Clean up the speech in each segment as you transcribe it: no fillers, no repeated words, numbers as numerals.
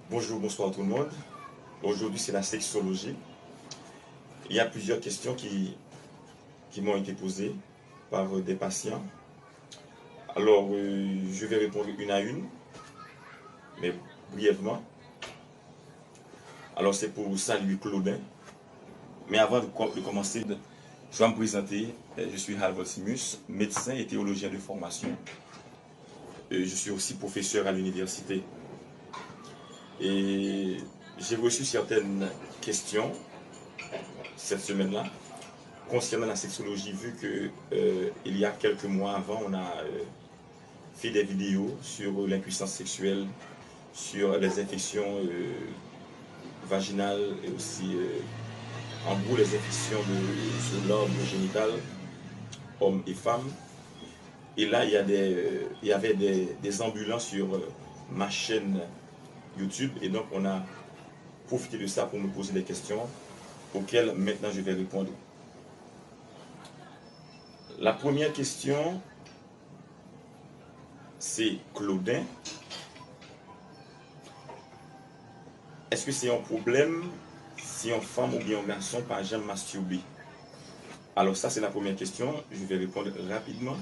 Bonjour, bonsoir tout le monde. Aujourd'hui, c'est la sexologie. Il y a plusieurs questions qui m'ont été posées par des patients. Alors, je vais répondre une à une, mais brièvement. Alors, c'est pour saluer Claudin. Mais avant de commencer, je vais me présenter. Je suis Halvor Simus, médecin et théologien de formation. Je suis aussi professeur à l'université. Et j'ai reçu certaines questions cette semaine-là concernant la sexologie, vu que il y a quelques mois avant, on a fait des vidéos sur l'impuissance sexuelle, sur les infections vaginales et aussi, en gros, les infections sur l'organe génital, hommes et femmes. Et là, il y avait des ambulants sur ma chaîne YouTube, et donc on a profité de ça pour me poser des questions auxquelles maintenant je vais répondre. La première question, c'est Claudin. Est-ce que c'est un problème si une femme ou bien un garçon par jamais masturbé? Alors ça, c'est la première question. Je vais répondre rapidement.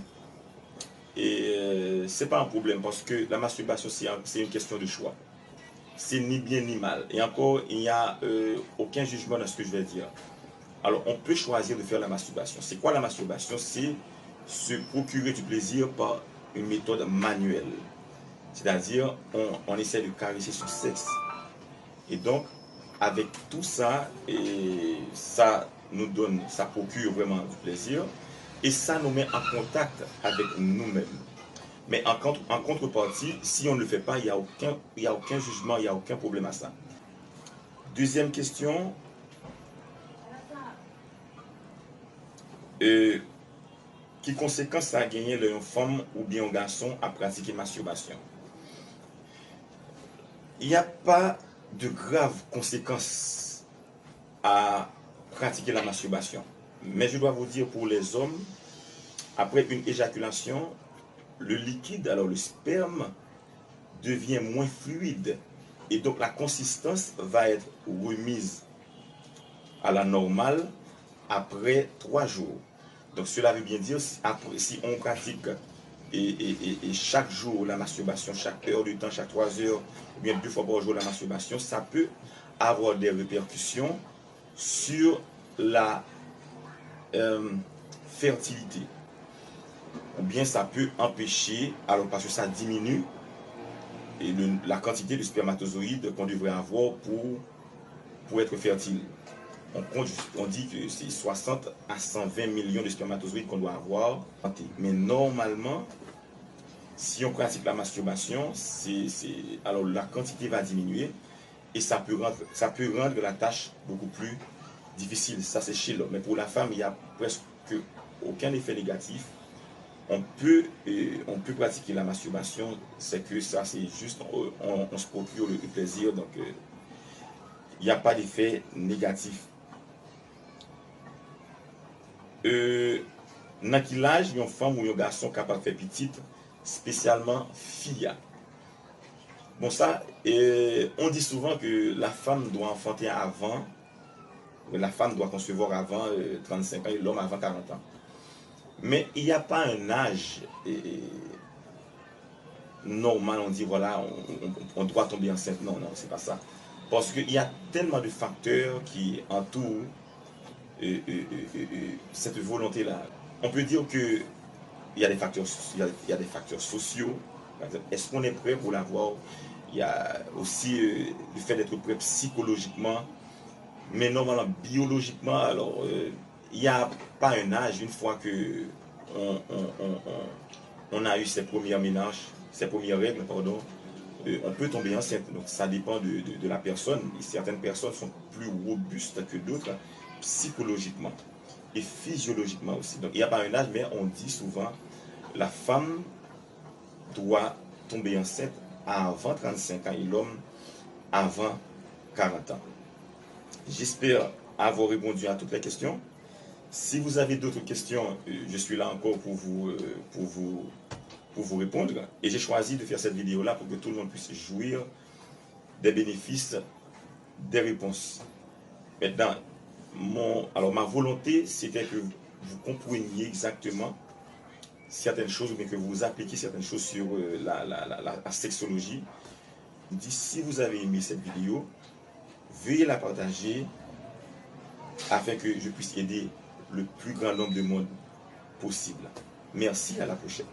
Et c'est pas un problème parce que la masturbation, c'est une question de choix. C'est ni bien ni mal. Et encore, il n'y a aucun jugement dans ce que je vais dire. Alors, on peut choisir de faire la masturbation. C'est quoi la masturbation? C'est se procurer du plaisir par une méthode manuelle. C'est-à-dire, on essaie de caresser son sexe. Et donc, avec tout ça, et ça nous donne, ça procure vraiment du plaisir. Et ça nous met en contact avec nous-mêmes. Mais en contrepartie, si on ne le fait pas, il n'y a aucun jugement, il n'y a aucun problème à ça. Deuxième question. Quelles conséquences ça a gagné une femme ou bien un garçon à pratiquer masturbation? Il n'y a pas de graves conséquences à pratiquer la masturbation. Mais je dois vous dire, pour les hommes, après une éjaculation, le liquide, alors le sperme, devient moins fluide. Et donc la consistance va être remise à la normale après 3 jours. Donc cela veut bien dire, si on pratique et chaque jour la masturbation, chaque heure de temps, chaque 3 heures, ou bien 2 fois par jour la masturbation, ça peut avoir des répercussions sur la fertilité. Ou bien ça peut empêcher, alors parce que ça diminue et la quantité de spermatozoïdes qu'on devrait avoir pour être fertile. On dit que c'est 60 à 120 millions de spermatozoïdes qu'on doit avoir. Mais normalement, si on pratique la masturbation, alors la quantité va diminuer et ça peut rendre la tâche beaucoup plus difficile. Ça, c'est chez l'homme. Mais pour la femme, il n'y a presque aucun effet négatif. On peut pratiquer la masturbation, c'est que ça, c'est juste, on se procure le plaisir, donc il n'y a pas d'effet négatif. Dans quel âge une femme ou un garçon capable de faire petite, spécialement fille? Bon, ça, on dit souvent que la femme doit enfanter avant, la femme doit concevoir avant 35 ans et l'homme avant 40 ans. Mais il n'y a pas un âge normal, on dit voilà, on doit tomber enceinte. Non, non, c'est pas ça. Parce qu'il y a tellement de facteurs qui entourent cette volonté-là. On peut dire que il y a des facteurs sociaux. Est-ce qu'on est prêt pour l'avoir? Il y a aussi le fait d'être prêt psychologiquement, mais normalement biologiquement. Alors, il n'y a pas un âge. Une fois que on a eu ses premières ménages, ses premières règles, pardon, on peut tomber enceinte. Donc ça dépend de la personne. Et certaines personnes sont plus robustes que d'autres psychologiquement et physiologiquement aussi. Donc il n'y a pas un âge, mais on dit souvent la femme doit tomber enceinte avant 35 ans et l'homme avant 40 ans. J'espère avoir répondu à toutes les questions. Si vous avez d'autres questions, je suis là encore pour vous répondre. Et j'ai choisi de faire cette vidéo-là pour que tout le monde puisse jouir des bénéfices des réponses. Maintenant, alors ma volonté, c'était que vous compreniez exactement certaines choses, ou bien que vous appliquiez certaines choses sur la sexologie. Je dis, si vous avez aimé cette vidéo, veuillez la partager afin que je puisse aider le plus grand nombre de monde possible. Merci, à la prochaine.